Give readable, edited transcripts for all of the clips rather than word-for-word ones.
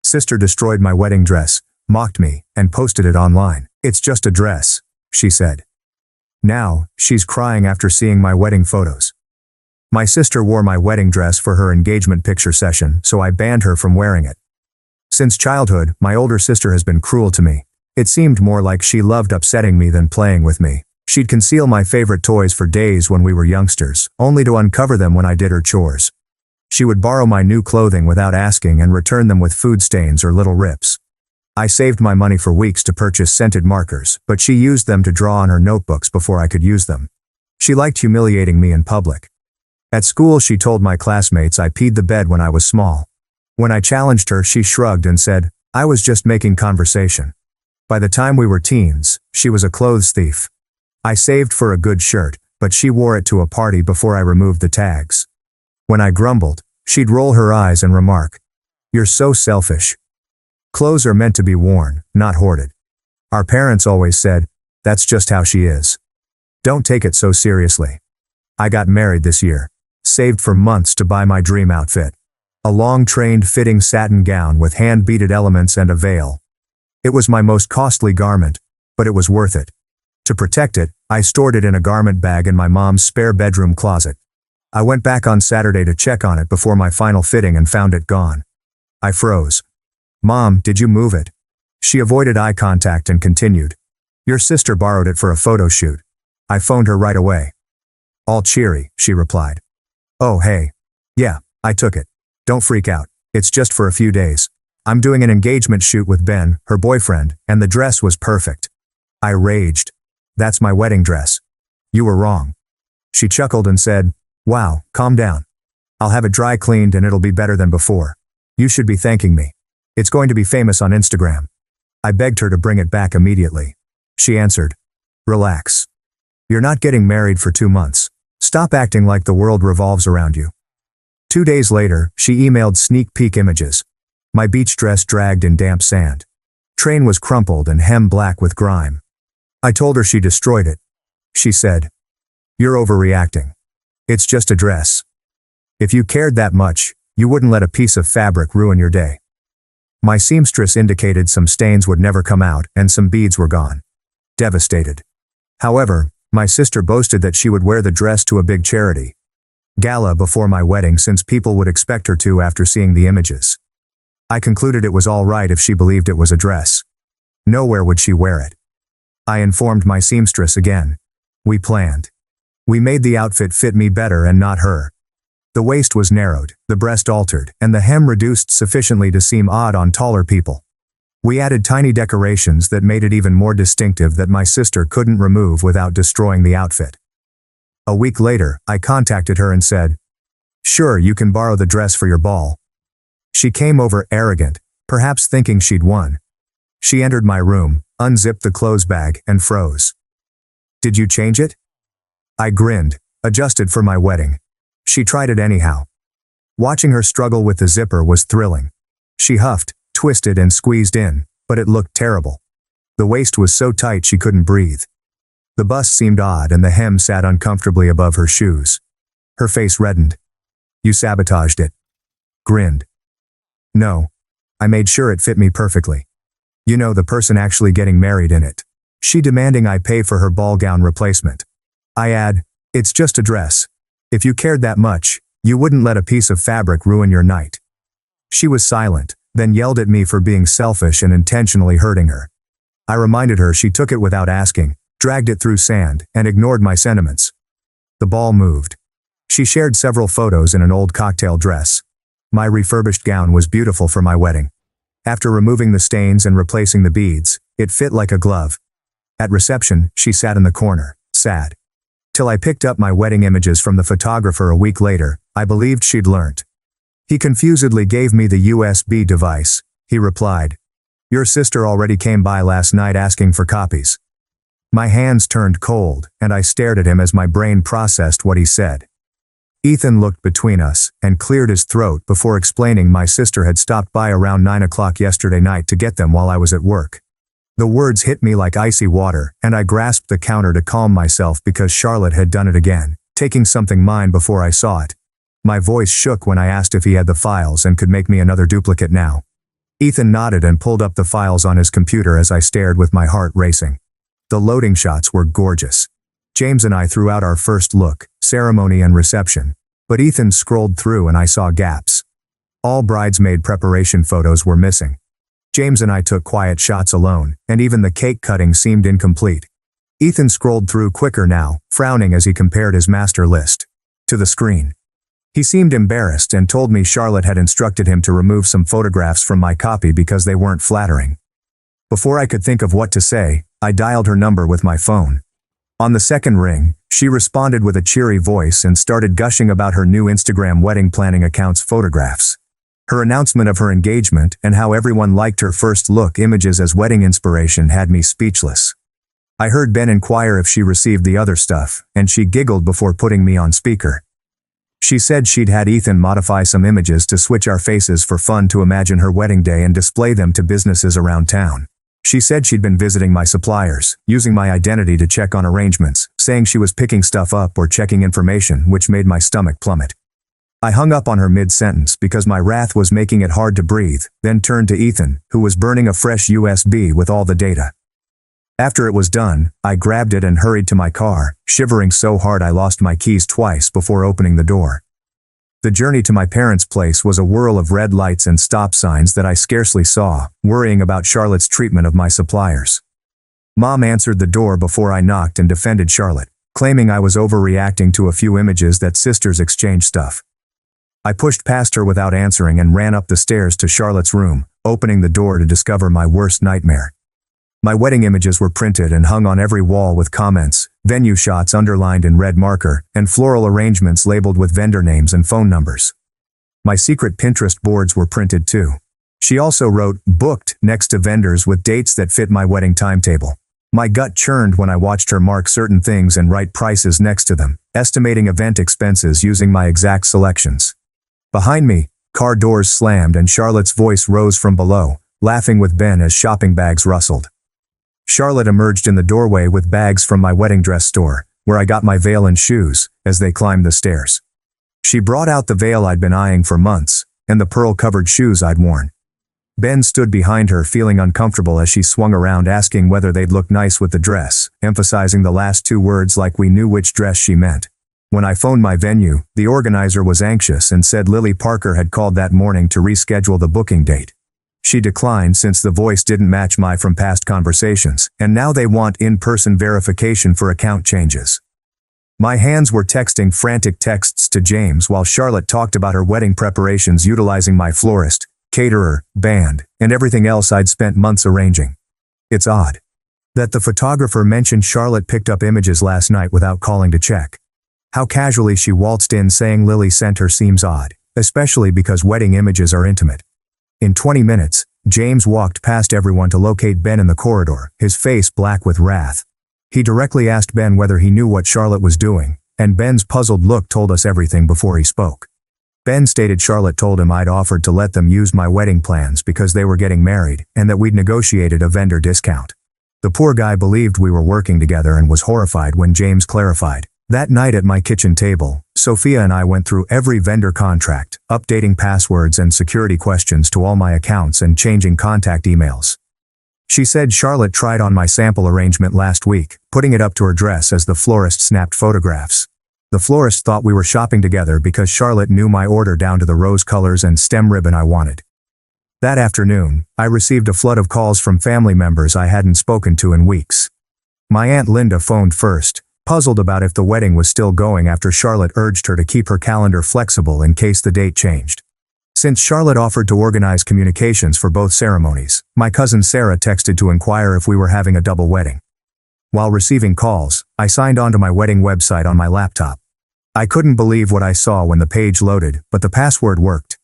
Sister destroyed my wedding dress, mocked me, and posted it online. It's just a dress, she said. Now, she's crying after seeing my wedding photos. My sister wore my wedding dress for her engagement picture session, so I banned her from wearing it. Since childhood, my older sister has been cruel to me. It seemed more like she loved upsetting me than playing with me. She'd conceal my favorite toys for days when we were youngsters, only to uncover them when I did her chores. She would borrow my new clothing without asking and return them with food stains or little rips. I saved my money for weeks to purchase scented markers, but she used them to draw on her notebooks before I could use them. She liked humiliating me in public. At school, she told my classmates I peed the bed when I was small. When I challenged her, she shrugged and said, I was just making conversation. By the time we were teens, she was a clothes thief. I saved for a good shirt, but she wore it to a party before I removed the tags. When I grumbled, she'd roll her eyes and remark, "You're so selfish. Clothes are meant to be worn, not hoarded." Our parents always said, "That's just how she is. Don't take it so seriously." I got married this year. Saved for months to buy my dream outfit. A long trained fitting satin gown with hand-beaded elements and a veil. It was my most costly garment, but it was worth it. To protect it, I stored it in a garment bag in my mom's spare bedroom closet. I went back on Saturday to check on it before my final fitting and found it gone. I froze. "Mom, did you move it?" She avoided eye contact and continued, "Your sister borrowed it for a photo shoot." I phoned her right away. All cheery, she replied. "Oh hey. Yeah, I took it. Don't freak out. It's just for a few days. I'm doing an engagement shoot with Ben, her boyfriend, and the dress was perfect." I raged. "That's my wedding dress. You were wrong." She chuckled and said, "Wow, calm down. I'll have it dry cleaned and it'll be better than before. You should be thanking me. It's going to be famous on Instagram." I begged her to bring it back immediately. She answered, "Relax. You're not getting married for 2 months. Stop acting like the world revolves around you." 2 days later, she emailed sneak peek images. My beach dress dragged in damp sand. Train was crumpled and hem black with grime. I told her she destroyed it. She said, "You're overreacting. It's just a dress. If you cared that much, you wouldn't let a piece of fabric ruin your day." My seamstress indicated some stains would never come out and some beads were gone. Devastated. However, my sister boasted that she would wear the dress to a big charity gala before my wedding since people would expect her to after seeing the images. I concluded it was all right if she believed it was a dress. Nowhere would she wear it. I informed my seamstress again. We planned. We made the outfit fit me better and not her. The waist was narrowed, the breast altered, and the hem reduced sufficiently to seem odd on taller people. We added tiny decorations that made it even more distinctive that my sister couldn't remove without destroying the outfit. A week later, I contacted her and said, "Sure, you can borrow the dress for your ball." She came over arrogant, perhaps thinking she'd won. She entered my room, unzipped the clothes bag, and froze. "Did you change it?" I grinned, adjusted for my wedding. She tried it anyhow. Watching her struggle with the zipper was thrilling. She huffed, twisted and squeezed in, but it looked terrible. The waist was so tight she couldn't breathe. The bust seemed odd and the hem sat uncomfortably above her shoes. Her face reddened. "You sabotaged it." Grinned. "No. I made sure it fit me perfectly. You know, the person actually getting married in it." She demanding I pay for her ball gown replacement. I add, "It's just a dress. If you cared that much, you wouldn't let a piece of fabric ruin your night." She was silent, then yelled at me for being selfish and intentionally hurting her. I reminded her she took it without asking, dragged it through sand, and ignored my sentiments. The ball moved. She shared several photos in an old cocktail dress. My refurbished gown was beautiful for my wedding. After removing the stains and replacing the beads, it fit like a glove. At reception, she sat in the corner, sad. Till I picked up my wedding images from the photographer a week later, I believed she'd learnt. He confusedly gave me the USB device. He replied, "Your sister already came by last night asking for copies." My hands turned cold, and I stared at him as my brain processed what he said. Ethan looked between us, and cleared his throat before explaining my sister had stopped by around 9 o'clock yesterday night to get them while I was at work. The words hit me like icy water, and I grasped the counter to calm myself because Charlotte had done it again, taking something mine before I saw it. My voice shook when I asked if he had the files and could make me another duplicate now. Ethan nodded and pulled up the files on his computer as I stared with my heart racing. The loading shots were gorgeous. James and I threw out our first look, ceremony and reception. But Ethan scrolled through and I saw gaps. All bridesmaid preparation photos were missing. James and I took quiet shots alone, and even the cake cutting seemed incomplete. Ethan scrolled through quicker now, frowning as he compared his master list to the screen. He seemed embarrassed and told me Charlotte had instructed him to remove some photographs from my copy because they weren't flattering. Before I could think of what to say, I dialed her number with my phone. On the second ring, she responded with a cheery voice and started gushing about her new Instagram wedding planning account's photographs. Her announcement of her engagement and how everyone liked her first look images as wedding inspiration had me speechless. I heard Ben inquire if she received the other stuff, and she giggled before putting me on speaker. She said she'd had Ethan modify some images to switch our faces for fun to imagine her wedding day and display them to businesses around town. She said she'd been visiting my suppliers, using my identity to check on arrangements, saying she was picking stuff up or checking information, which made my stomach plummet. I hung up on her mid-sentence because my wrath was making it hard to breathe, then turned to Ethan, who was burning a fresh USB with all the data. After it was done, I grabbed it and hurried to my car, shivering so hard I lost my keys twice before opening the door. The journey to my parents' place was a whirl of red lights and stop signs that I scarcely saw, worrying about Charlotte's treatment of my suppliers. Mom answered the door before I knocked and defended Charlotte, claiming I was overreacting to a few images that sisters exchanged stuff. I pushed past her without answering and ran up the stairs to Charlotte's room, opening the door to discover my worst nightmare. My wedding images were printed and hung on every wall with comments, venue shots underlined in red marker, and floral arrangements labeled with vendor names and phone numbers. My secret Pinterest boards were printed too. She also wrote "booked" next to vendors with dates that fit my wedding timetable. My gut churned when I watched her mark certain things and write prices next to them, estimating event expenses using my exact selections. Behind me, car doors slammed and Charlotte's voice rose from below, laughing with Ben as shopping bags rustled. Charlotte emerged in the doorway with bags from my wedding dress store, where I got my veil and shoes, as they climbed the stairs. She brought out the veil I'd been eyeing for months, and the pearl-covered shoes I'd worn. Ben stood behind her feeling uncomfortable as she swung around asking whether they'd look nice with the dress, emphasizing the last two words like we knew which dress she meant. When I phoned my venue, the organizer was anxious and said Lily Parker had called that morning to reschedule the booking date. She declined since the voice didn't match my from past conversations, and now they want in-person verification for account changes. My hands were texting frantic texts to James while Charlotte talked about her wedding preparations utilizing my florist, caterer, band, and everything else I'd spent months arranging. It's odd that the photographer mentioned Charlotte picked up images last night without calling to check. How casually she waltzed in saying Lily sent her seems odd, especially because wedding images are intimate. In 20 minutes, James walked past everyone to locate Ben in the corridor, his face black with wrath. He directly asked Ben whether he knew what Charlotte was doing, and Ben's puzzled look told us everything before he spoke. Ben stated Charlotte told him I'd offered to let them use my wedding plans because they were getting married and that we'd negotiated a vendor discount. The poor guy believed we were working together and was horrified when James clarified. That night at my kitchen table, Sophia and I went through every vendor contract, updating passwords and security questions to all my accounts and changing contact emails. She said Charlotte tried on my sample arrangement last week, putting it up to her dress as the florist snapped photographs. The florist thought we were shopping together because Charlotte knew my order down to the rose colors and stem ribbon I wanted. That afternoon, I received a flood of calls from family members I hadn't spoken to in weeks. My Aunt Linda phoned first, puzzled about if the wedding was still going after Charlotte urged her to keep her calendar flexible in case the date changed. Since Charlotte offered to organize communications for both ceremonies, my cousin Sarah texted to inquire if we were having a double wedding. While receiving calls, I signed onto my wedding website on my laptop. I couldn't believe what I saw when the page loaded, but the password worked.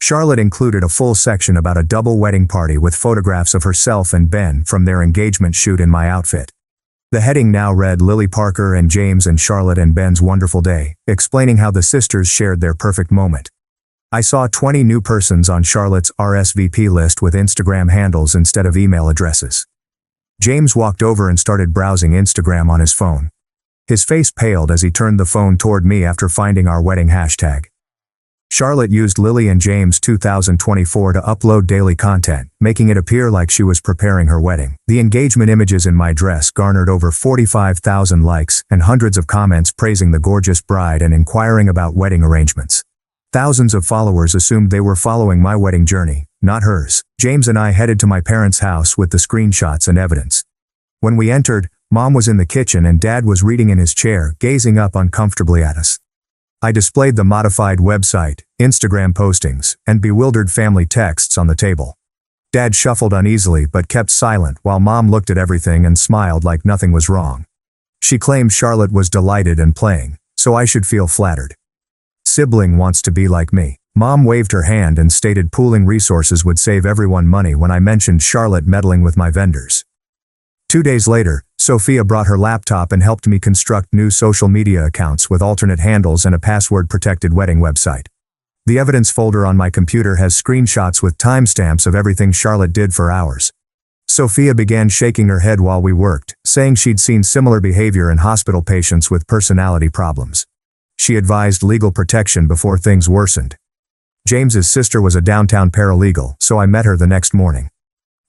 Charlotte included a full section about a double wedding party with photographs of herself and Ben from their engagement shoot in my outfit. The heading now read Lily Parker and James and Charlotte and Ben's wonderful day, explaining how the sisters shared their perfect moment. I saw 20 new persons on Charlotte's RSVP list with Instagram handles instead of email addresses. James walked over and started browsing Instagram on his phone. His face paled as he turned the phone toward me after finding our wedding hashtag. Charlotte used Lily and James 2024 to upload daily content, making it appear like she was preparing her wedding. The engagement images in my dress garnered over 45,000 likes and hundreds of comments praising the gorgeous bride and inquiring about wedding arrangements. Thousands of followers assumed they were following my wedding journey, not hers. James and I headed to my parents' house with the screenshots and evidence. When we entered, Mom was in the kitchen and Dad was reading in his chair, gazing up uncomfortably at us. I displayed the modified website, Instagram postings, and bewildered family texts on the table. Dad shuffled uneasily but kept silent while Mom looked at everything and smiled like nothing was wrong. She claimed Charlotte was delighted and playing, so I should feel flattered. Sibling wants to be like me. Mom waved her hand and stated pooling resources would save everyone money when I mentioned Charlotte meddling with my vendors. 2 days later, Sophia brought her laptop and helped me construct new social media accounts with alternate handles and a password-protected wedding website. The evidence folder on my computer has screenshots with timestamps of everything Charlotte did for hours. Sophia began shaking her head while we worked, saying she'd seen similar behavior in hospital patients with personality problems. She advised legal protection before things worsened. James's sister was a downtown paralegal, so I met her the next morning.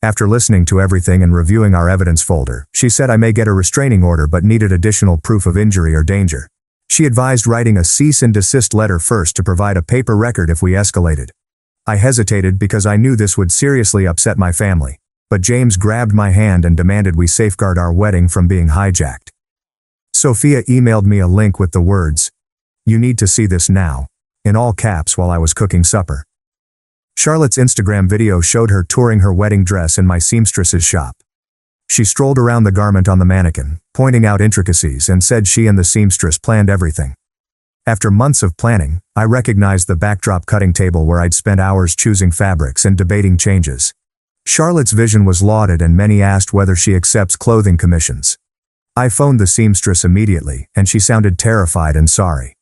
After listening to everything and reviewing our evidence folder, she said I may get a restraining order but needed additional proof of injury or danger. She advised writing a cease and desist letter first to provide a paper record if we escalated. I hesitated because I knew this would seriously upset my family, but James grabbed my hand and demanded we safeguard our wedding from being hijacked. Sophia emailed me a link with the words, "You need to see this now," in all caps while I was cooking supper. Charlotte's Instagram video showed her touring her wedding dress in my seamstress's shop. She strolled around the garment on the mannequin, pointing out intricacies and said she and the seamstress planned everything. After months of planning, I recognized the backdrop cutting table where I'd spent hours choosing fabrics and debating changes. Charlotte's vision was lauded and many asked whether she accepts clothing commissions. I phoned the seamstress immediately, and she sounded terrified and sorry.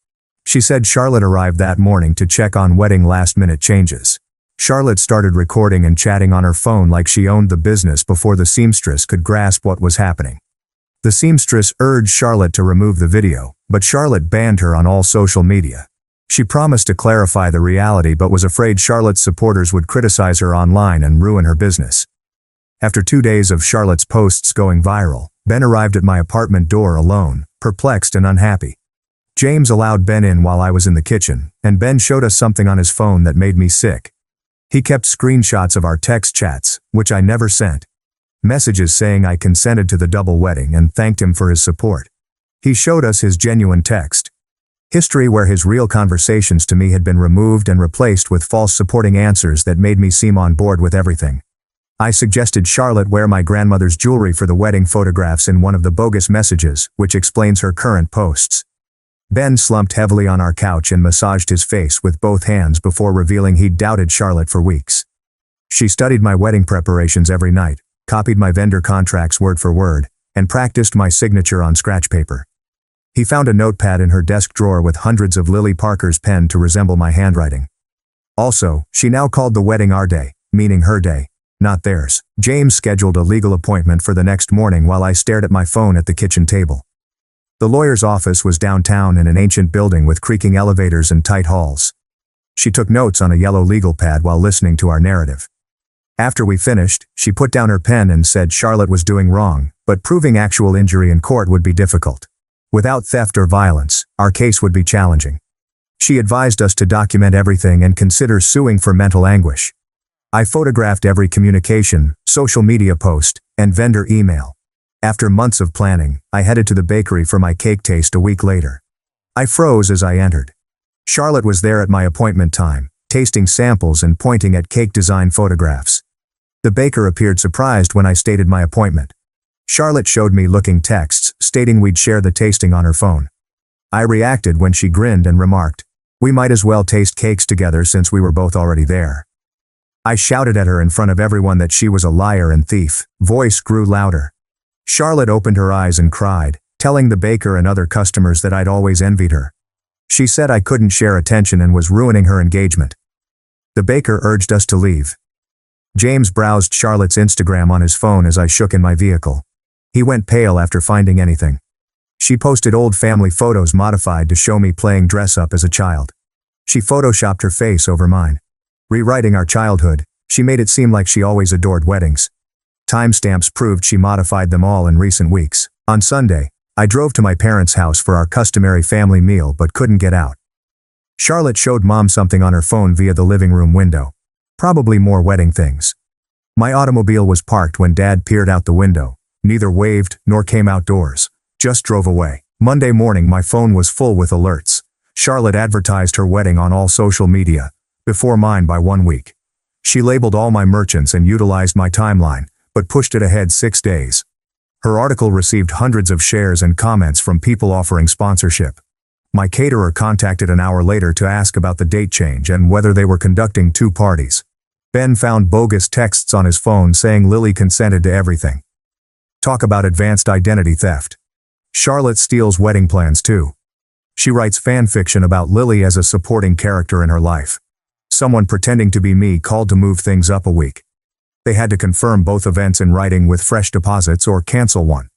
She said Charlotte arrived that morning to check on wedding last-minute changes. Charlotte started recording and chatting on her phone like she owned the business before the seamstress could grasp what was happening. The seamstress urged Charlotte to remove the video, but Charlotte banned her on all social media. She promised to clarify the reality but was afraid Charlotte's supporters would criticize her online and ruin her business. After 2 days of Charlotte's posts going viral, Ben arrived at my apartment door alone, perplexed and unhappy. James allowed Ben in while I was in the kitchen, and Ben showed us something on his phone that made me sick. He kept screenshots of our text chats, which I never sent. Messages saying I consented to the double wedding and thanked him for his support. He showed us his genuine text history where his real conversations to me had been removed and replaced with false supporting answers that made me seem on board with everything. I suggested Charlotte wear my grandmother's jewelry for the wedding photographs in one of the bogus messages, which explains her current posts. Ben slumped heavily on our couch and massaged his face with both hands before revealing he'd doubted Charlotte for weeks. She studied my wedding preparations every night, copied my vendor contracts word for word, and practiced my signature on scratch paper. He found a notepad in her desk drawer with hundreds of Lily Parker's pen to resemble my handwriting. Also, she now called the wedding our day, meaning her day, not theirs. James scheduled a legal appointment for the next morning while I stared at my phone at the kitchen table. The lawyer's office was downtown in an ancient building with creaking elevators and tight halls. She took notes on a yellow legal pad while listening to our narrative. After we finished, she put down her pen and said Charlotte was doing wrong, but proving actual injury in court would be difficult. Without theft or violence, our case would be challenging. She advised us to document everything and consider suing for mental anguish. I photographed every communication, social media post, and vendor email. After months of planning, I headed to the bakery for my cake taste a week later. I froze as I entered. Charlotte was there at my appointment time, tasting samples and pointing at cake design photographs. The baker appeared surprised when I stated my appointment. Charlotte showed me looking texts, stating we'd share the tasting on her phone. I reacted when she grinned and remarked, "We might as well taste cakes together since we were both already there." I shouted at her in front of everyone that she was a liar and thief. Voice grew louder. Charlotte opened her eyes and cried, telling the baker and other customers that I'd always envied her. She said I couldn't share attention and was ruining her engagement. The baker urged us to leave. James browsed Charlotte's Instagram on his phone as I shook in my vehicle. He went pale after finding anything. She posted old family photos modified to show me playing dress-up as a child. She photoshopped her face over mine. Rewriting our childhood, she made it seem like she always adored weddings. Timestamps proved she modified them all in recent weeks. On Sunday, I drove to my parents' house for our customary family meal but couldn't get out. Charlotte showed Mom something on her phone via the living room window. Probably more wedding things. My automobile was parked when Dad peered out the window, neither waved nor came outdoors, just drove away. Monday morning my phone was full with alerts. Charlotte advertised her wedding on all social media, before mine by 1 week. She labeled all my merchants and utilized my timeline, but pushed it ahead 6 days. Her article received hundreds of shares and comments from people offering sponsorship. My caterer contacted an hour later to ask about the date change and whether they were conducting 2 parties. Ben found bogus texts on his phone saying Lily consented to everything. Talk about advanced identity theft. Charlotte steals wedding plans too. She writes fan fiction about Lily as a supporting character in her life. Someone pretending to be me called to move things up a week. They had to confirm both events in writing with fresh deposits or cancel one.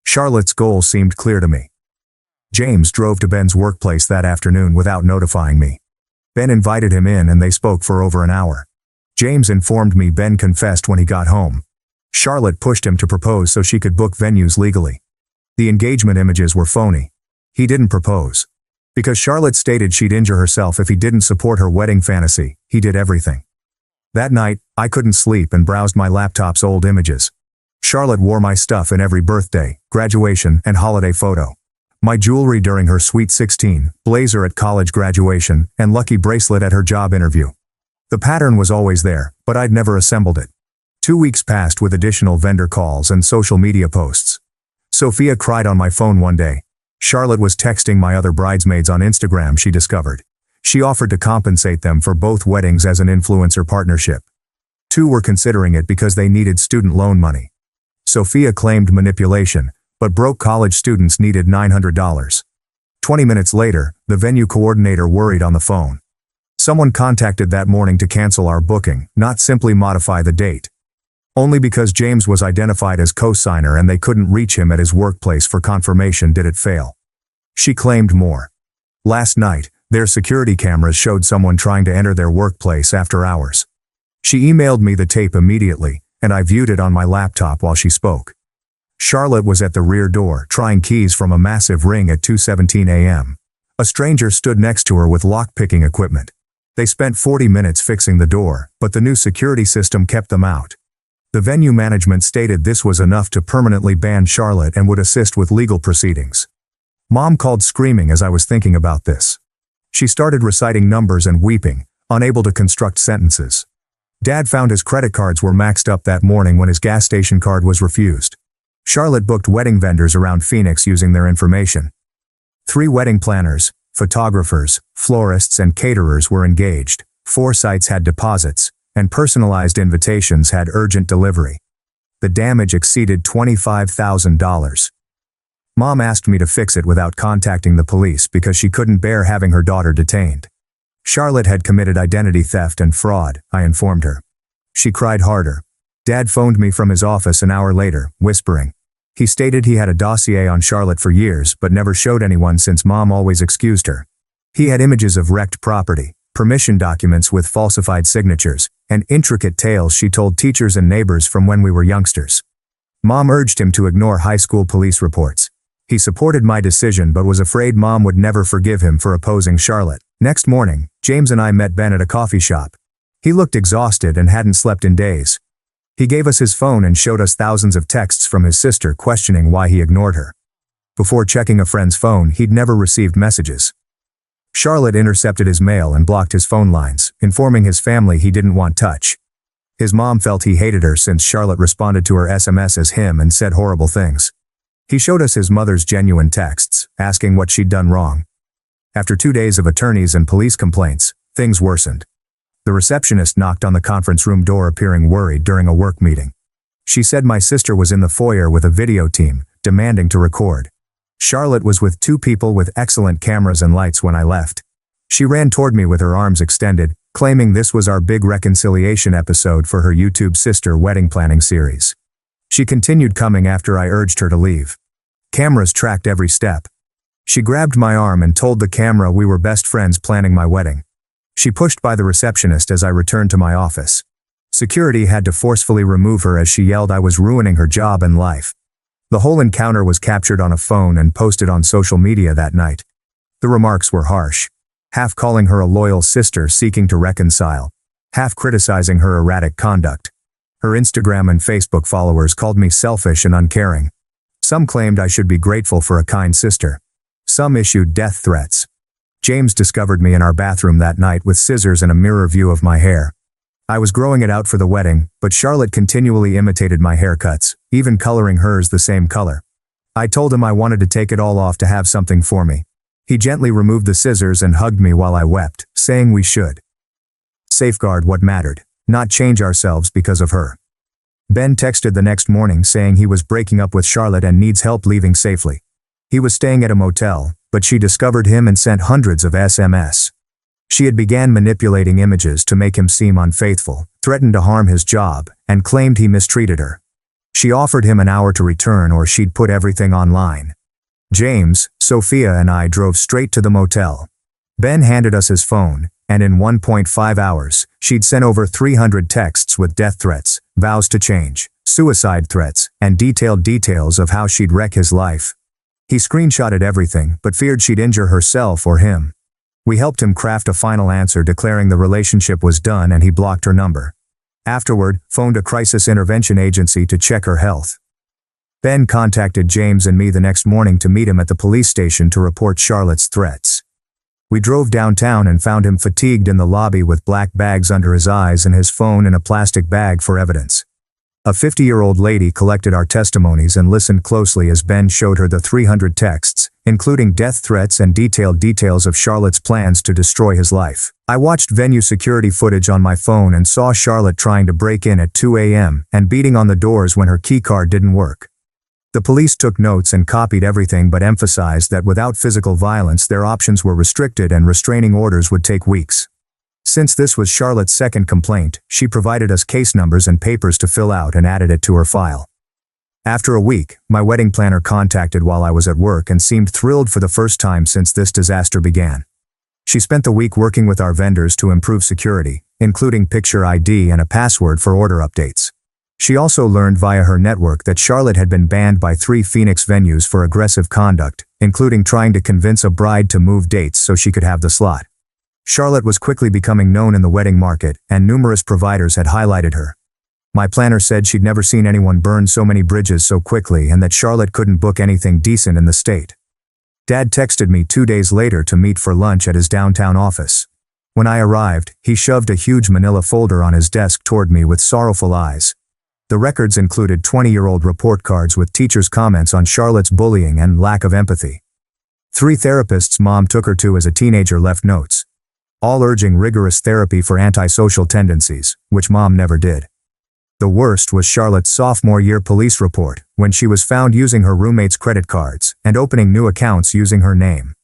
Charlotte's goal seemed clear to me. James drove to Ben's workplace that afternoon without notifying me. Ben invited him in and they spoke for over an hour. James informed me Ben confessed when he got home. Charlotte pushed him to propose so she could book venues legally. The engagement images were phony. He didn't propose. Because Charlotte stated she'd injure herself if he didn't support her wedding fantasy, he did everything. That night, I couldn't sleep and browsed my laptop's old images. Charlotte wore my stuff in every birthday, graduation, and holiday photo. My jewelry during her sweet 16, blazer at college graduation, and lucky bracelet at her job interview. The pattern was always there, but I'd never assembled it. 2 weeks passed with additional vendor calls and social media posts. Sophia cried on my phone one day. Charlotte was texting my other bridesmaids on Instagram she discovered. She offered to compensate them for both weddings as an influencer partnership. 2 were considering it because they needed student loan money. Sophia claimed manipulation, but broke college students needed $900. 20 minutes later, the venue coordinator worried on the phone. Someone contacted that morning to cancel our booking, not simply modify the date. Only because James was identified as co-signer and they couldn't reach him at his workplace for confirmation did it fail. She claimed more. Last night, their security cameras showed someone trying to enter their workplace after hours. She emailed me the tape immediately, and I viewed it on my laptop while she spoke. Charlotte was at the rear door, trying keys from a massive ring at 2:17 a.m. A stranger stood next to her with lock-picking equipment. They spent 40 minutes fixing the door, but the new security system kept them out. The venue management stated this was enough to permanently ban Charlotte and would assist with legal proceedings. Mom called screaming as I was thinking about this. She started reciting numbers and weeping, unable to construct sentences. Dad found his credit cards were maxed up that morning when his gas station card was refused. Charlotte booked wedding vendors around Phoenix using their information. 3 wedding planners, photographers, florists, and caterers were engaged. 4 sites had deposits, and personalized invitations had urgent delivery. The damage exceeded $25,000. Mom asked me to fix it without contacting the police because she couldn't bear having her daughter detained. Charlotte had committed identity theft and fraud, I informed her. She cried harder. Dad phoned me from his office an hour later, whispering. He stated he had a dossier on Charlotte for years but never showed anyone since Mom always excused her. He had images of wrecked property, permission documents with falsified signatures, and intricate tales she told teachers and neighbors from when we were youngsters. Mom urged him to ignore high school police reports. He supported my decision but was afraid Mom would never forgive him for opposing Charlotte. Next morning, James and I met Ben at a coffee shop. He looked exhausted and hadn't slept in days. He gave us his phone and showed us thousands of texts from his sister questioning why he ignored her. Before checking a friend's phone, he'd never received messages. Charlotte intercepted his mail and blocked his phone lines, informing his family he didn't want touch. His mom felt he hated her since Charlotte responded to her SMS as him and said horrible things. He showed us his mother's genuine texts, asking what she'd done wrong. After 2 days of attorneys and police complaints, things worsened. The receptionist knocked on the conference room door appearing worried during a work meeting. She said my sister was in the foyer with a video team, demanding to record. Charlotte was with 2 people with excellent cameras and lights when I left. She ran toward me with her arms extended, claiming this was our big reconciliation episode for her YouTube sister wedding planning series. She continued coming after I urged her to leave. Cameras tracked every step. She grabbed my arm and told the camera we were best friends planning my wedding. She pushed by the receptionist as I returned to my office. Security had to forcefully remove her as she yelled I was ruining her job and life. The whole encounter was captured on a phone and posted on social media that night. The remarks were harsh, half calling her a loyal sister seeking to reconcile, half criticizing her erratic conduct. Her Instagram and Facebook followers called me selfish and uncaring. Some claimed I should be grateful for a kind sister. Some issued death threats. James discovered me in our bathroom that night with scissors and a mirror view of my hair. I was growing it out for the wedding, but Charlotte continually imitated my haircuts, even coloring hers the same color. I told him I wanted to take it all off to have something for me. He gently removed the scissors and hugged me while I wept, saying we should safeguard what mattered, not change ourselves because of her. Ben texted the next morning saying he was breaking up with Charlotte and needs help leaving safely. He was staying at a motel, but she discovered him and sent hundreds of SMS. She had began manipulating images to make him seem unfaithful, threatened to harm his job, and claimed he mistreated her. She offered him an hour to return or she'd put everything online. James, Sophia and I drove straight to the motel. Ben handed us his phone, and in 1.5 hours, she'd sent over 300 texts with death threats, vows to change, suicide threats, and detailed details of how she'd wreck his life. He screenshotted everything, but feared she'd injure herself or him. We helped him craft a final answer declaring the relationship was done and he blocked her number. Afterward, phoned a crisis intervention agency to check her health. Ben contacted James and me the next morning to meet him at the police station to report Charlotte's threats. We drove downtown and found him fatigued in the lobby with black bags under his eyes and his phone in a plastic bag for evidence. A 50-year-old lady collected our testimonies and listened closely as Ben showed her the 300 texts, including death threats and detailed details of Charlotte's plans to destroy his life. I watched venue security footage on my phone and saw Charlotte trying to break in at 2 a.m. and beating on the doors when her keycard didn't work. The police took notes and copied everything but emphasized that without physical violence their options were restricted and restraining orders would take weeks. Since this was Charlotte's second complaint, she provided us case numbers and papers to fill out and added it to her file. After a week, my wedding planner contacted while I was at work and seemed thrilled for the first time since this disaster began. She spent the week working with our vendors to improve security, including picture ID and a password for order updates. She also learned via her network that Charlotte had been banned by 3 Phoenix venues for aggressive conduct, including trying to convince a bride to move dates so she could have the slot. Charlotte was quickly becoming known in the wedding market, and numerous providers had highlighted her. My planner said she'd never seen anyone burn so many bridges so quickly and that Charlotte couldn't book anything decent in the state. Dad texted me 2 days later to meet for lunch at his downtown office. When I arrived, he shoved a huge manila folder on his desk toward me with sorrowful eyes. The records included 20-year-old report cards with teachers' comments on Charlotte's bullying and lack of empathy. 3 therapists Mom took her to as a teenager left notes, all urging rigorous therapy for antisocial tendencies, which Mom never did. The worst was Charlotte's sophomore year police report, when she was found using her roommate's credit cards and opening new accounts using her name.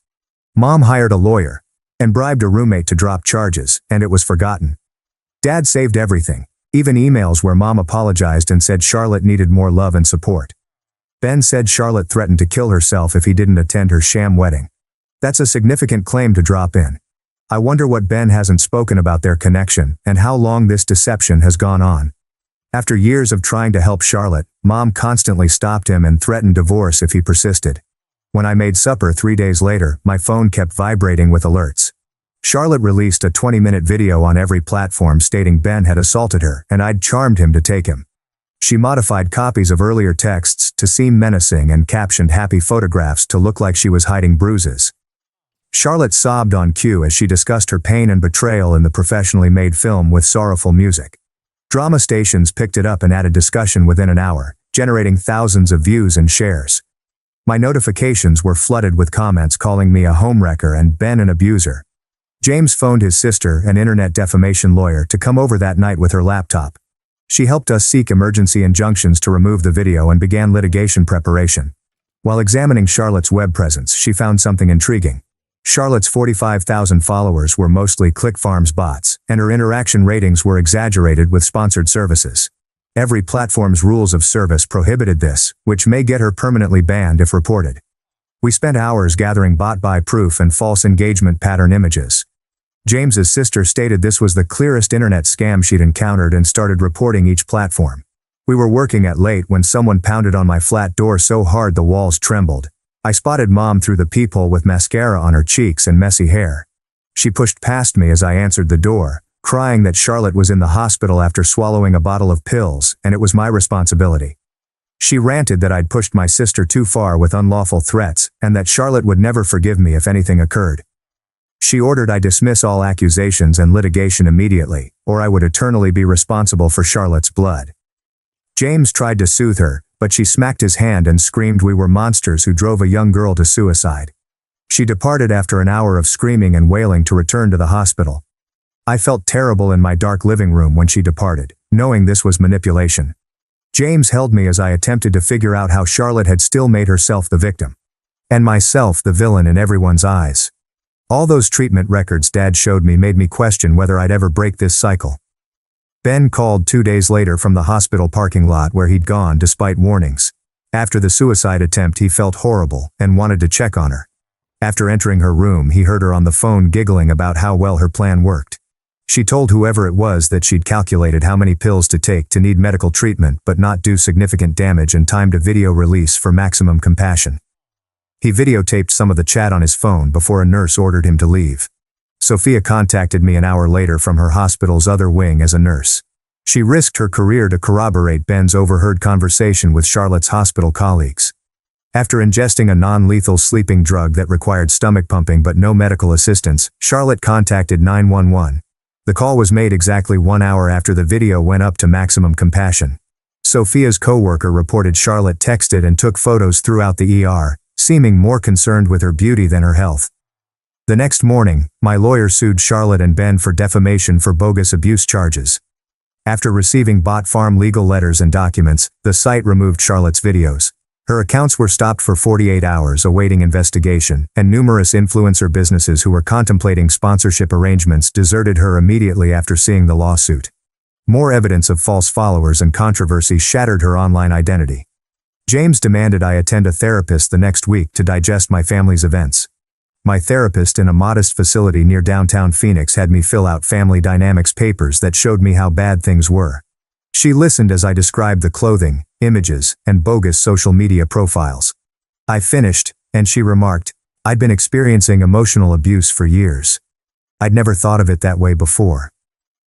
Mom hired a lawyer and bribed a roommate to drop charges, and it was forgotten. Dad saved everything, even emails where Mom apologized and said Charlotte needed more love and support. Ben said Charlotte threatened to kill herself if he didn't attend her sham wedding. That's a significant claim to drop in. I wonder what Ben hasn't spoken about their connection and how long this deception has gone on. After years of trying to help Charlotte, Mom constantly stopped him and threatened divorce if he persisted. When I made supper 3 days later, my phone kept vibrating with alerts. Charlotte released a 20-minute video on every platform stating Ben had assaulted her and I'd charmed him to take him. She modified copies of earlier texts to seem menacing and captioned happy photographs to look like she was hiding bruises. Charlotte sobbed on cue as she discussed her pain and betrayal in the professionally made film with sorrowful music. Drama stations picked it up and added discussion within an hour, generating thousands of views and shares. My notifications were flooded with comments calling me a homewrecker and Ben an abuser. James phoned his sister, an internet defamation lawyer, to come over that night with her laptop. She helped us seek emergency injunctions to remove the video and began litigation preparation. While examining Charlotte's web presence, she found something intriguing. Charlotte's 45,000 followers were mostly ClickFarms bots, and her interaction ratings were exaggerated with sponsored services. Every platform's rules of service prohibited this, which may get her permanently banned if reported. We spent hours gathering bot buy proof and false engagement pattern images. James's sister stated this was the clearest internet scam she'd encountered and started reporting each platform. We were working at late when someone pounded on my flat door so hard the walls trembled. I spotted Mom through the peephole with mascara on her cheeks and messy hair. She pushed past me as I answered the door, crying that Charlotte was in the hospital after swallowing a bottle of pills, and it was my responsibility. She ranted that I'd pushed my sister too far with unlawful threats, and that Charlotte would never forgive me if anything occurred. She ordered I dismiss all accusations and litigation immediately, or I would eternally be responsible for Charlotte's blood. James tried to soothe her, but she smacked his hand and screamed we were monsters who drove a young girl to suicide. She departed after an hour of screaming and wailing to return to the hospital. I felt terrible in my dark living room when she departed, knowing this was manipulation. James held me as I attempted to figure out how Charlotte had still made herself the victim. And myself the villain in everyone's eyes. All those treatment records Dad showed me made me question whether I'd ever break this cycle. Ben called 2 days later from the hospital parking lot where he'd gone despite warnings. After the suicide attempt he felt horrible and wanted to check on her. After entering her room he heard her on the phone giggling about how well her plan worked. She told whoever it was that she'd calculated how many pills to take to need medical treatment but not do significant damage and timed a video release for maximum compassion. He videotaped some of the chat on his phone before a nurse ordered him to leave. Sophia contacted me an hour later from her hospital's other wing as a nurse. She risked her career to corroborate Ben's overheard conversation with Charlotte's hospital colleagues. After ingesting a non-lethal sleeping drug that required stomach pumping but no medical assistance, Charlotte contacted 911. The call was made exactly 1 hour after the video went up to maximum compassion. Sophia's co-worker reported Charlotte texted and took photos throughout the ER, seeming more concerned with her beauty than her health. The next morning, my lawyer sued Charlotte and Ben for defamation for bogus abuse charges. After receiving bot farm legal letters and documents, the site removed Charlotte's videos. Her accounts were stopped for 48 hours awaiting investigation, and numerous influencer businesses who were contemplating sponsorship arrangements deserted her immediately after seeing the lawsuit. More evidence of false followers and controversy shattered her online identity. James demanded I attend a therapist the next week to digest my family's events. My therapist in a modest facility near downtown Phoenix had me fill out family dynamics papers that showed me how bad things were. She listened as I described the clothing, images, and bogus social media profiles. I finished, and she remarked, I'd been experiencing emotional abuse for years. I'd never thought of it that way before.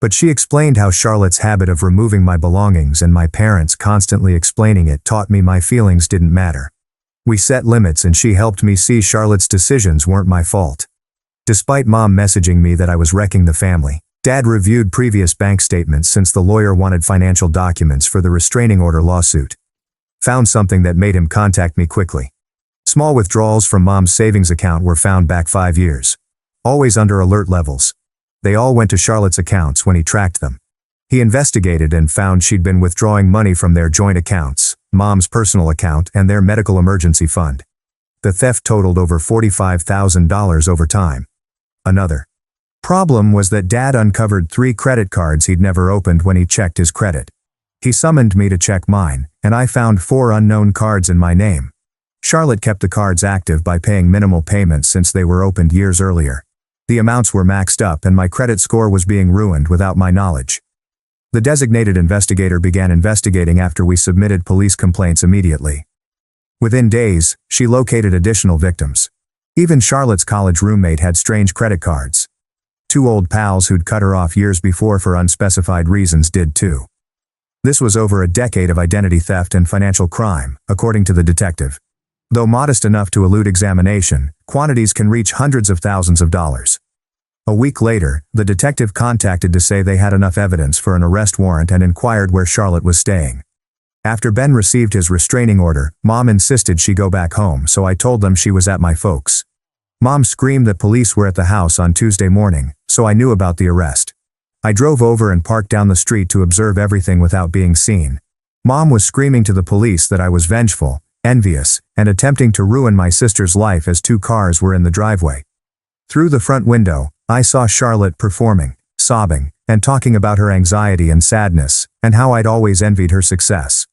But she explained how Charlotte's habit of removing my belongings and my parents constantly explaining it taught me my feelings didn't matter. We set limits and she helped me see Charlotte's decisions weren't my fault. Despite Mom messaging me that I was wrecking the family, Dad reviewed previous bank statements since the lawyer wanted financial documents for the restraining order lawsuit. Found something that made him contact me quickly. Small withdrawals from Mom's savings account were found back 5 years. Always under alert levels. They all went to Charlotte's accounts when he tracked them. He investigated and found she'd been withdrawing money from their joint accounts, Mom's personal account and their medical emergency fund. The theft totaled over $45,000 over time. Another problem was that Dad uncovered 3 credit cards he'd never opened when he checked his credit. He summoned me to check mine, and I found 4 unknown cards in my name. Charlotte kept the cards active by paying minimal payments since they were opened years earlier. The amounts were maxed up and my credit score was being ruined without my knowledge. The designated investigator began investigating after we submitted police complaints immediately. Within days, she located additional victims. Even Charlotte's college roommate had strange credit cards. 2 old pals who'd cut her off years before for unspecified reasons did too. This was over a decade of identity theft and financial crime, according to the detective. Though modest enough to elude examination, quantities can reach hundreds of thousands of dollars. A week later, the detective contacted to say they had enough evidence for an arrest warrant and inquired where Charlotte was staying. After Ben received his restraining order, Mom insisted she go back home, so I told them she was at my folks'. Mom screamed that police were at the house on Tuesday morning, so I knew about the arrest. I drove over and parked down the street to observe everything without being seen. Mom was screaming to the police that I was vengeful, envious, and attempting to ruin my sister's life as 2 cars were in the driveway. Through the front window, I saw Charlotte performing, sobbing, and talking about her anxiety and sadness, and how I'd always envied her success.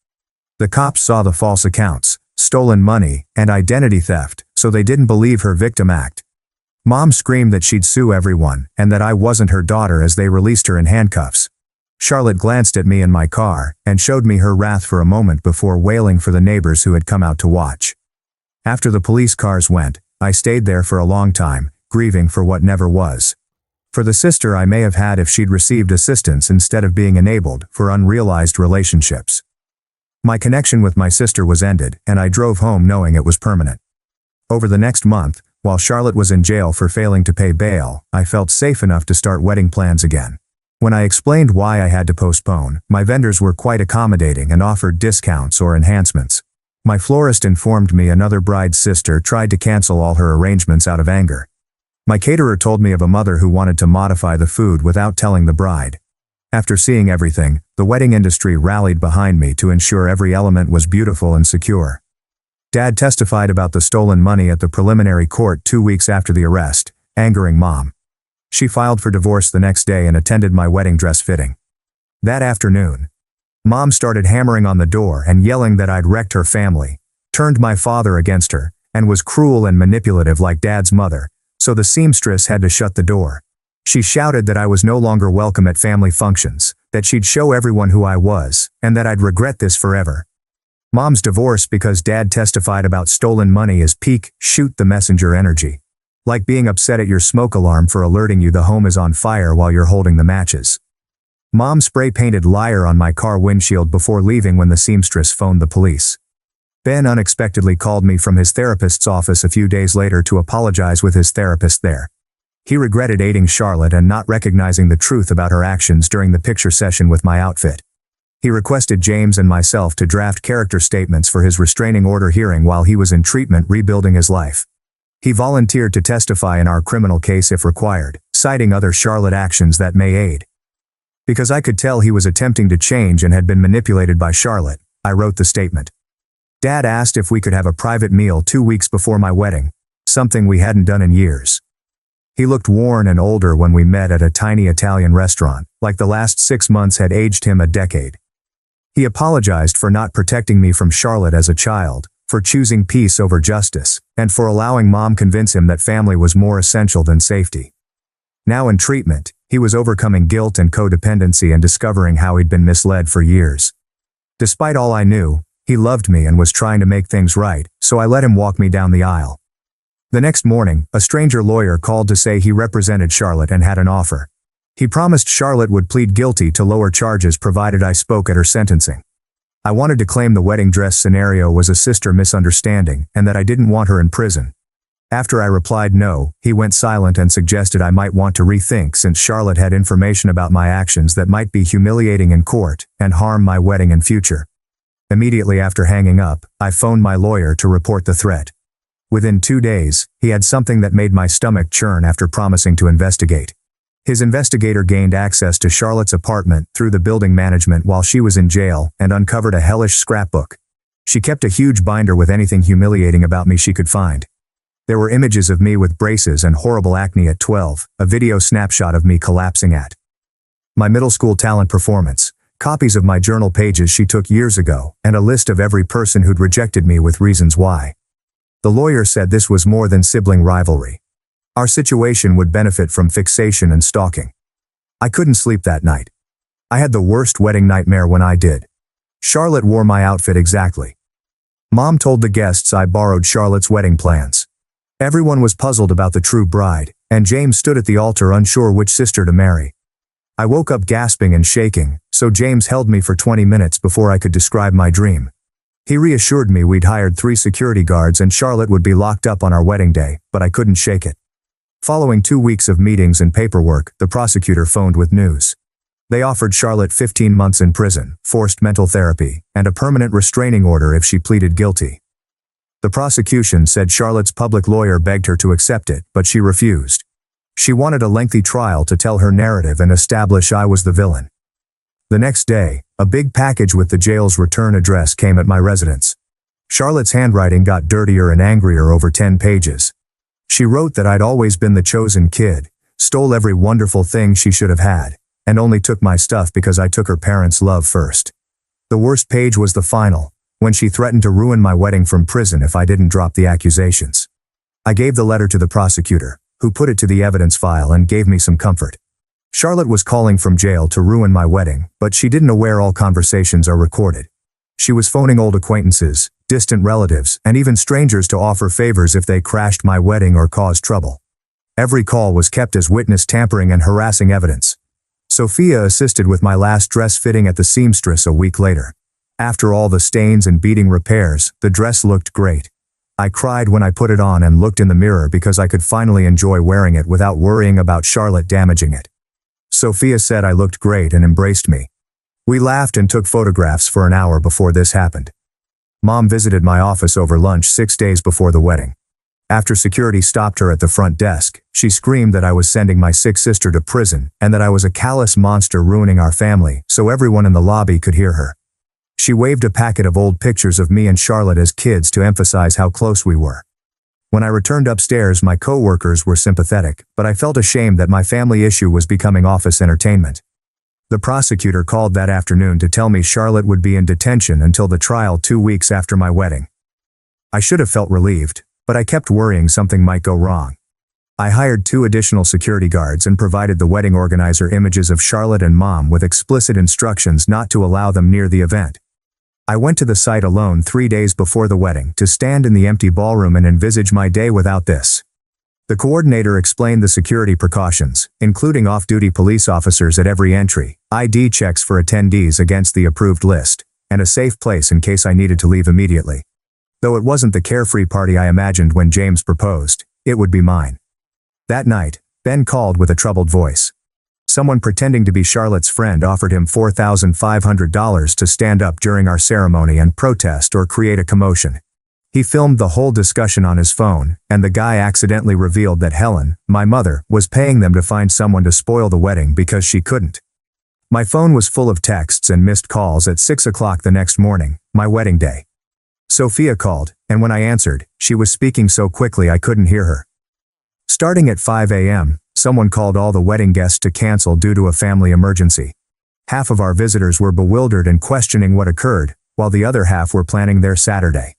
The cops saw the false accounts, stolen money, and identity theft, so they didn't believe her victim act. Mom screamed that she'd sue everyone and that I wasn't her daughter as they released her in handcuffs. Charlotte glanced at me in my car and showed me her wrath for a moment before wailing for the neighbors who had come out to watch. After the police cars went, I stayed there for a long time, grieving for what never was. For the sister I may have had if she'd received assistance instead of being enabled for unrealized relationships. My connection with my sister was ended, and I drove home knowing it was permanent. Over the next month, while Charlotte was in jail for failing to pay bail, I felt safe enough to start wedding plans again. When I explained why I had to postpone, my vendors were quite accommodating and offered discounts or enhancements. My florist informed me another bride's sister tried to cancel all her arrangements out of anger. My caterer told me of a mother who wanted to modify the food without telling the bride. After seeing everything, the wedding industry rallied behind me to ensure every element was beautiful and secure. Dad testified about the stolen money at the preliminary court 2 weeks after the arrest, angering Mom. She filed for divorce the next day and attended my wedding dress fitting. That afternoon, Mom started hammering on the door and yelling that I'd wrecked her family, turned my father against her, and was cruel and manipulative like Dad's mother, so the seamstress had to shut the door. She shouted that I was no longer welcome at family functions, that she'd show everyone who I was, and that I'd regret this forever. Mom's divorce because Dad testified about stolen money is peak shoot the messenger energy. Like being upset at your smoke alarm for alerting you the home is on fire while you're holding the matches. Mom spray-painted liar on my car windshield before leaving when the seamstress phoned the police. Ben unexpectedly called me from his therapist's office a few days later to apologize with his therapist there. He regretted aiding Charlotte and not recognizing the truth about her actions during the picture session with my outfit. He requested James and myself to draft character statements for his restraining order hearing while he was in treatment rebuilding his life. He volunteered to testify in our criminal case if required, citing other Charlotte actions that may aid. Because I could tell he was attempting to change and had been manipulated by Charlotte, I wrote the statement. Dad asked if we could have a private meal 2 weeks before my wedding, something we hadn't done in years. He looked worn and older when we met at a tiny Italian restaurant, like the last 6 months had aged him a decade. He apologized for not protecting me from Charlotte as a child, for choosing peace over justice, and for allowing Mom convince him that family was more essential than safety. Now in treatment, he was overcoming guilt and codependency and discovering how he'd been misled for years. Despite all I knew, he loved me and was trying to make things right, so I let him walk me down the aisle. The next morning, a stranger lawyer called to say he represented Charlotte and had an offer. He promised Charlotte would plead guilty to lower charges provided I spoke at her sentencing. I wanted to claim the wedding dress scenario was a sister misunderstanding and that I didn't want her in prison. After I replied no, he went silent and suggested I might want to rethink since Charlotte had information about my actions that might be humiliating in court and harm my wedding and future. Immediately after hanging up, I phoned my lawyer to report the threat. Within 2 days, he had something that made my stomach churn after promising to investigate. His investigator gained access to Charlotte's apartment through the building management while she was in jail and uncovered a hellish scrapbook. She kept a huge binder with anything humiliating about me she could find. There were images of me with braces and horrible acne at 12, a video snapshot of me collapsing at my middle school talent performance, copies of my journal pages she took years ago, and a list of every person who'd rejected me with reasons why. The lawyer said this was more than sibling rivalry. Our situation would benefit from fixation and stalking. I couldn't sleep that night. I had the worst wedding nightmare when I did. Charlotte wore my outfit exactly. Mom told the guests I borrowed Charlotte's wedding plans. Everyone was puzzled about the true bride, and James stood at the altar unsure which sister to marry. I woke up gasping and shaking, so James held me for 20 minutes before I could describe my dream. He reassured me we'd hired 3 security guards and Charlotte would be locked up on our wedding day, but I couldn't shake it. Following 2 weeks of meetings and paperwork, the prosecutor phoned with news. They offered Charlotte 15 months in prison, forced mental therapy, and a permanent restraining order if she pleaded guilty. The prosecution said Charlotte's public lawyer begged her to accept it, but she refused. She wanted a lengthy trial to tell her narrative and establish I was the villain. The next day, a big package with the jail's return address came at my residence. Charlotte's handwriting got dirtier and angrier over 10 pages. She wrote that I'd always been the chosen kid, stole every wonderful thing she should have had, and only took my stuff because I took her parents' love first. The worst page was the final, when she threatened to ruin my wedding from prison if I didn't drop the accusations. I gave the letter to the prosecutor, who put it to the evidence file and gave me some comfort. Charlotte was calling from jail to ruin my wedding, but she didn't know where all conversations are recorded. She was phoning old acquaintances, distant relatives, and even strangers to offer favors if they crashed my wedding or caused trouble. Every call was kept as witness tampering and harassing evidence. Sophia assisted with my last dress fitting at the seamstress a week later. After all the stains and beading repairs, the dress looked great. I cried when I put it on and looked in the mirror because I could finally enjoy wearing it without worrying about Charlotte damaging it. Sophia said I looked great and embraced me. We laughed and took photographs for an hour before this happened. Mom visited my office over lunch 6 days before the wedding. After security stopped her at the front desk, she screamed that I was sending my sick sister to prison and that I was a callous monster ruining our family, so everyone in the lobby could hear her. She waved a packet of old pictures of me and Charlotte as kids to emphasize how close we were. When I returned upstairs, my co-workers were sympathetic, but I felt ashamed that my family issue was becoming office entertainment. The prosecutor called that afternoon to tell me Charlotte would be in detention until the trial 2 weeks after my wedding. I should have felt relieved, but I kept worrying something might go wrong. I hired 2 additional security guards and provided the wedding organizer images of Charlotte and Mom with explicit instructions not to allow them near the event. I went to the site alone 3 days before the wedding to stand in the empty ballroom and envisage my day without this. The coordinator explained the security precautions, including off-duty police officers at every entry, ID checks for attendees against the approved list, and a safe place in case I needed to leave immediately. Though it wasn't the carefree party I imagined when James proposed, it would be mine. That night, Ben called with a troubled voice. Someone pretending to be Charlotte's friend offered him $4,500 to stand up during our ceremony and protest or create a commotion. He filmed the whole discussion on his phone, and the guy accidentally revealed that Helen, my mother, was paying them to find someone to spoil the wedding because she couldn't. My phone was full of texts and missed calls at 6 o'clock the next morning, my wedding day. Sophia called, and when I answered, she was speaking so quickly I couldn't hear her. Starting at 5 a.m., someone called all the wedding guests to cancel due to a family emergency. Half of our visitors were bewildered and questioning what occurred, while the other half were planning their Saturday.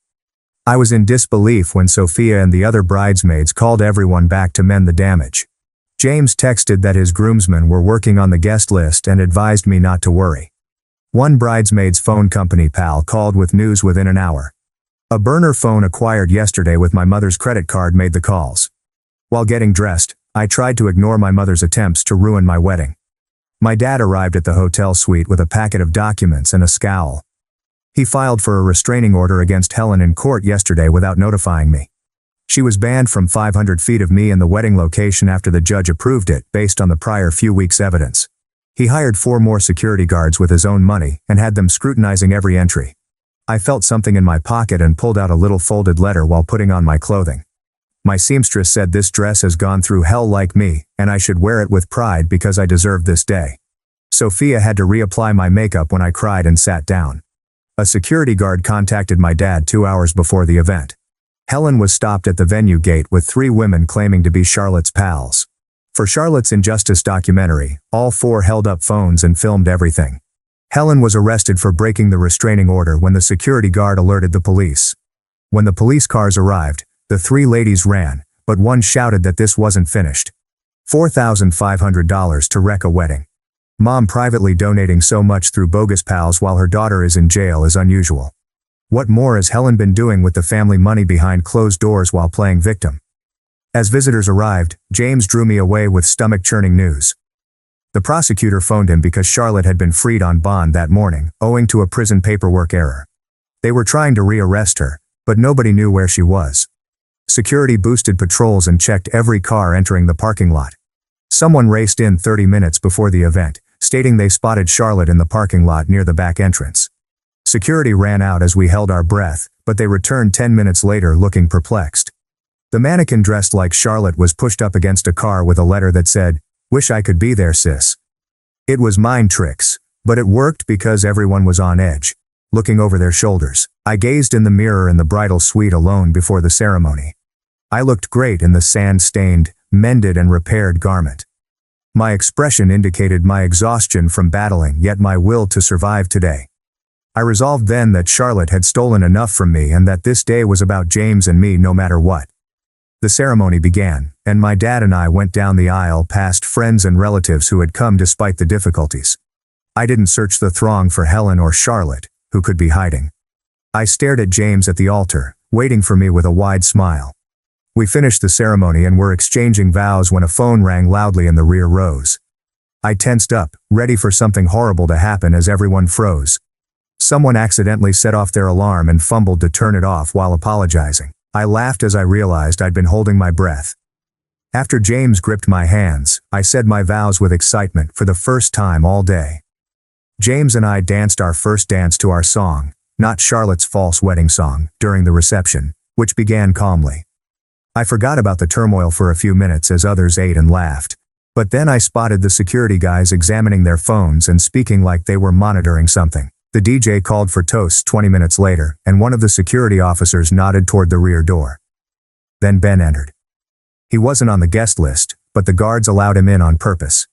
I was in disbelief when Sophia and the other bridesmaids called everyone back to mend the damage. James texted that his groomsmen were working on the guest list and advised me not to worry. One bridesmaid's phone company pal called with news within an hour. A burner phone acquired yesterday with my mother's credit card made the calls. While getting dressed, I tried to ignore my mother's attempts to ruin my wedding. My dad arrived at the hotel suite with a packet of documents and a scowl. He filed for a restraining order against Helen in court yesterday without notifying me. She was banned from 500 feet of me in the wedding location after the judge approved it based on the prior few weeks' evidence. He hired 4 more security guards with his own money and had them scrutinizing every entry. I felt something in my pocket and pulled out a little folded letter while putting on my clothing. My seamstress said this dress has gone through hell like me, and I should wear it with pride because I deserved this day. Sophia had to reapply my makeup when I cried and sat down. A security guard contacted my dad 2 hours before the event. Helen was stopped at the venue gate with 3 women claiming to be Charlotte's pals. For Charlotte's Injustice documentary, all 4 held up phones and filmed everything. Helen was arrested for breaking the restraining order when the security guard alerted the police. When the police cars arrived, the 3 ladies ran, but one shouted that this wasn't finished. $4,500 to wreck a wedding. Mom privately donating so much through bogus pals while her daughter is in jail is unusual. What more has Helen been doing with the family money behind closed doors while playing victim? As visitors arrived, James drew me away with stomach-churning news. The prosecutor phoned him because Charlotte had been freed on bond that morning, owing to a prison paperwork error. They were trying to re-arrest her, but nobody knew where she was. Security boosted patrols and checked every car entering the parking lot. Someone raced in 30 minutes before the event, stating they spotted Charlotte in the parking lot near the back entrance. Security ran out as we held our breath, but they returned 10 minutes later looking perplexed. The mannequin dressed like Charlotte was pushed up against a car with a letter that said, "Wish I could be there, sis." It was mind tricks, but it worked because everyone was on edge. Looking over their shoulders, I gazed in the mirror in the bridal suite alone before the ceremony. I looked great in the sand-stained, mended and repaired garment. My expression indicated my exhaustion from battling yet my will to survive today. I resolved then that Charlotte had stolen enough from me and that this day was about James and me no matter what. The ceremony began, and my dad and I went down the aisle past friends and relatives who had come despite the difficulties. I didn't search the throng for Helen or Charlotte, who could be hiding. I stared at James at the altar, waiting for me with a wide smile. We finished the ceremony and were exchanging vows when a phone rang loudly in the rear rows. I tensed up, ready for something horrible to happen as everyone froze. Someone accidentally set off their alarm and fumbled to turn it off while apologizing. I laughed as I realized I'd been holding my breath. After James gripped my hands, I said my vows with excitement for the first time all day. James and I danced our first dance to our song, not Charlotte's false wedding song, during the reception, which began calmly. I forgot about the turmoil for a few minutes as others ate and laughed. But then I spotted the security guys examining their phones and speaking like they were monitoring something. The DJ called for toasts 20 minutes later, and one of the security officers nodded toward the rear door. Then Ben entered. He wasn't on the guest list, but the guards allowed him in on purpose.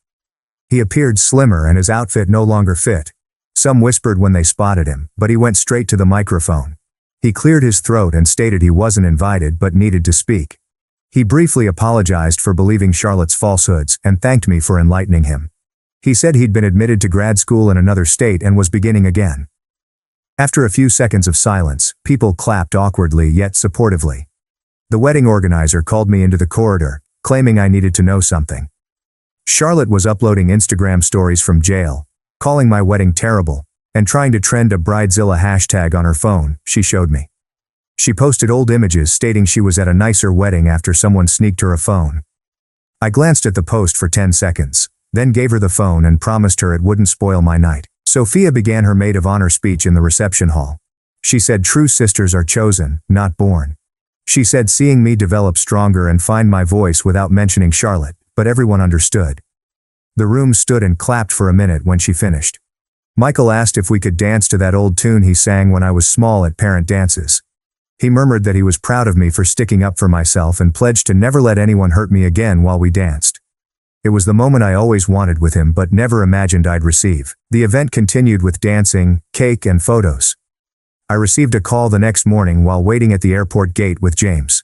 He appeared slimmer and his outfit no longer fit. Some whispered when they spotted him, but he went straight to the microphone. He cleared his throat and stated he wasn't invited but needed to speak. He briefly apologized for believing Charlotte's falsehoods and thanked me for enlightening him. He said he'd been admitted to grad school in another state and was beginning again. After a few seconds of silence, people clapped awkwardly yet supportively. The wedding organizer called me into the corridor, claiming I needed to know something. Charlotte was uploading Instagram stories from jail, calling my wedding terrible, and trying to trend a Bridezilla hashtag on her phone, she showed me. She posted old images stating she was at a nicer wedding after someone sneaked her a phone. I glanced at the post for 10 seconds, then gave her the phone and promised her it wouldn't spoil my night. Sophia began her maid of honor speech in the reception hall. She said true sisters are chosen, not born. She said seeing me develop stronger and find my voice without mentioning Charlotte, but everyone understood. The room stood and clapped for a minute when she finished. Michael asked if we could dance to that old tune he sang when I was small at parent dances. He murmured that he was proud of me for sticking up for myself and pledged to never let anyone hurt me again while we danced. It was the moment I always wanted with him but never imagined I'd receive. The event continued with dancing, cake, and photos. I received a call the next morning while waiting at the airport gate with James.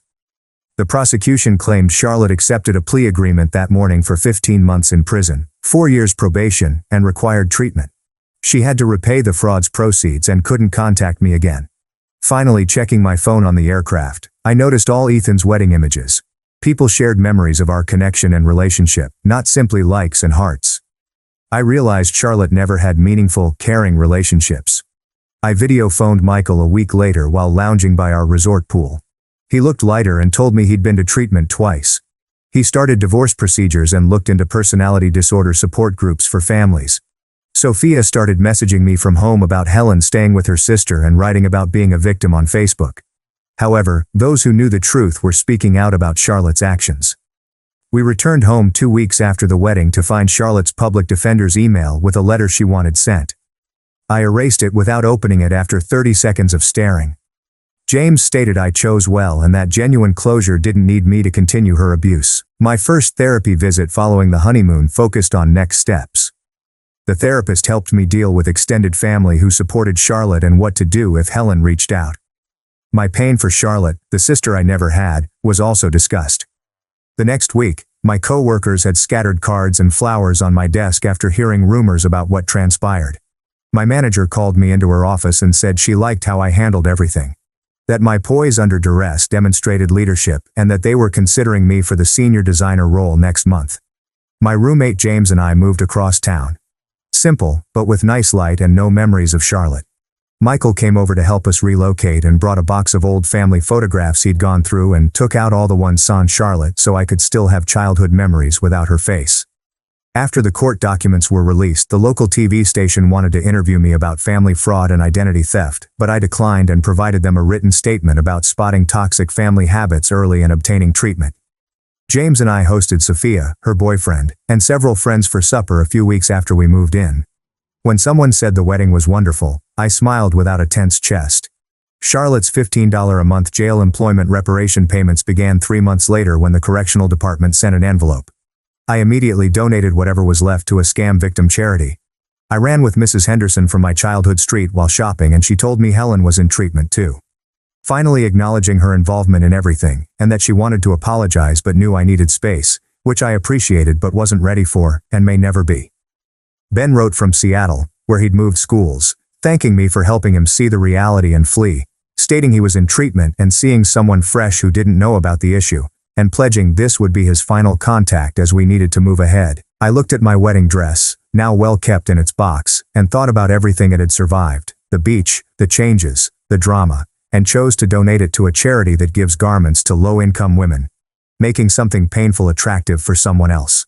The prosecution claimed Charlotte accepted a plea agreement that morning for 15 months in prison, 4 years probation, and required treatment. She had to repay the fraud's proceeds and couldn't contact me again. Finally, checking my phone on the aircraft, I noticed all Ethan's wedding images. People shared memories of our connection and relationship, not simply likes and hearts. I realized Charlotte never had meaningful, caring relationships. I video phoned Michael a week later while lounging by our resort pool. He looked lighter and told me he'd been to treatment twice. He started divorce procedures and looked into personality disorder support groups for families. Sophia started messaging me from home about Helen staying with her sister and writing about being a victim on Facebook. However, those who knew the truth were speaking out about Charlotte's actions. We returned home 2 weeks after the wedding to find Charlotte's public defender's email with a letter she wanted sent. I erased it without opening it after 30 seconds of staring. James stated I chose well and that genuine closure didn't need me to continue her abuse. My first therapy visit following the honeymoon focused on next steps. The therapist helped me deal with extended family who supported Charlotte and what to do if Helen reached out. My pain for Charlotte, the sister I never had, was also discussed. The next week, my co-workers had scattered cards and flowers on my desk after hearing rumors about what transpired. My manager called me into her office and said she liked how I handled everything. That my poise under duress demonstrated leadership and that they were considering me for the senior designer role next month. My roommate James and I moved across town. Simple, but with nice light and no memories of Charlotte. Michael came over to help us relocate and brought a box of old family photographs he'd gone through and took out all the ones sans Charlotte so I could still have childhood memories without her face. After the court documents were released, the local TV station wanted to interview me about family fraud and identity theft, but I declined and provided them a written statement about spotting toxic family habits early and obtaining treatment. James and I hosted Sophia, her boyfriend, and several friends for supper a few weeks after we moved in. When someone said the wedding was wonderful, I smiled without a tense chest. Charlotte's $15 a month jail employment reparation payments began 3 months later when the correctional department sent an envelope. I immediately donated whatever was left to a scam victim charity. I ran with Mrs. Henderson from my childhood street while shopping and she told me Helen was in treatment too. finally acknowledging her involvement in everything, and that she wanted to apologize but knew I needed space, which I appreciated but wasn't ready for, and may never be. Ben wrote from Seattle, where he'd moved schools, thanking me for helping him see the reality and flee, stating he was in treatment and seeing someone fresh who didn't know about the issue, and pledging this would be his final contact as we needed to move ahead. I looked at my wedding dress, now well kept in its box, and thought about everything it had survived, the beach, the changes, the drama, and chose to donate it to a charity that gives garments to low-income women, making something painful attractive for someone else.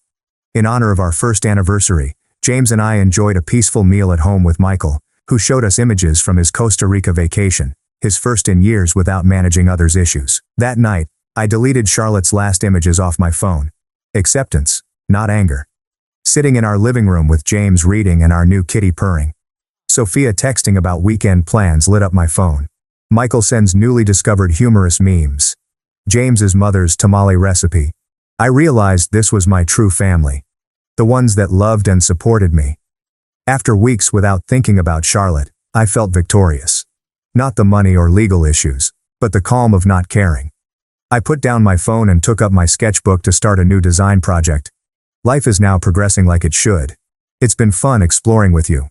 In honor of our first anniversary, James and I enjoyed a peaceful meal at home with Michael, who showed us images from his Costa Rica vacation, his first in years without managing others' issues. That night, I deleted Charlotte's last images off my phone. Acceptance, not anger. Sitting in our living room with James reading and our new kitty purring. Sophia texting about weekend plans lit up my phone. Michael sends newly discovered humorous memes. James's mother's tamale recipe. I realized this was my true family. The ones that loved and supported me. After weeks without thinking about Charlotte, I felt victorious. Not the money or legal issues, but the calm of not caring. I put down my phone and took up my sketchbook to start a new design project. Life is now progressing like it should. It's been fun exploring with you.